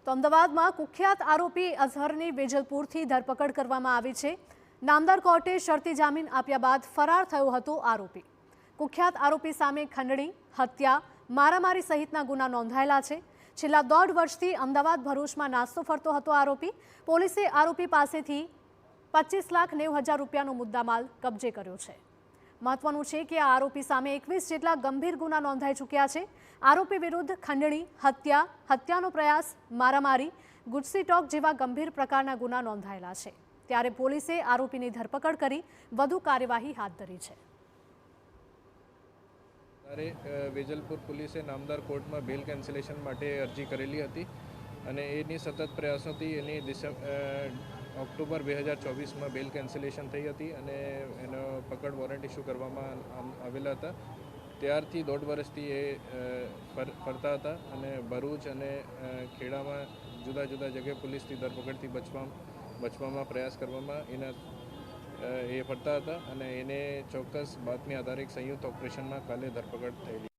તો અમદાવાદમાં કુખ્યાત આરોપી અઝહરની વેજલપુરથી ધરપકડ કરવામાં આવી છે। નામદાર કોર્ટે શરતી જામીન આપ્યા બાદ ફરાર થયો હતો આરોપી। કુખ્યાત આરોપી સામે ખંડણી, હત્યા, મારામારી સહિતના ગુના નોંધાયેલા છે। છેલ્લા 1.5 વર્ષથી અમદાવાદ ભરૂચમાં નાસ્તો ફરતો હતો આરોપી। પોલીસે આરોપી પાસેથી 25,90,000 રૂપિયાનો મુદ્દામાલ કબજે કર્યો છે। મહત્વનું છે કે આ આરોપી સામે 21 જેટલા ગંભીર ગુના નોંધાઈ ચૂક્યા છે। આરોપી વિરુદ્ધ ખંડણી, હત્યા, હત્યાનો પ્રયાસ, મારામારી, ગુજસી ટોક જેવા ગંભીર પ્રકારના ગુના નોંધાયેલા છે। ત્યારે પોલીસે આરોપીની ધરપકડ કરી વધુ કાર્યવાહી હાથ ધરી છે। વેજલપુર પોલીસે નામદાર કોર્ટમાં બેલ કેન્સલેશન માટે અરજી કરેલી હતી અને એની સતત પ્રયાસોથી એની ઓક્ટોબર 2024માં બેલ કેન્સલેશન થઈ હતી અને એનો પકડ વોરંટ ઇસ્યુ કરવામાં આવેલા હતા। ત્યારથી 1.5 વર્ષથી એ ફરતા હતા અને ભરૂચ અને ખેડામાં જુદા જુદા જગ્યાએ પોલીસથી ધરપકડથી બચવામાં પ્રયાસ કરવામાં એ ફરતા હતા અને એને ચોક્કસ બાતમી આધારે એક સંયુક્ત ઓપરેશનમાં કાલે ધરપકડ થયેલી।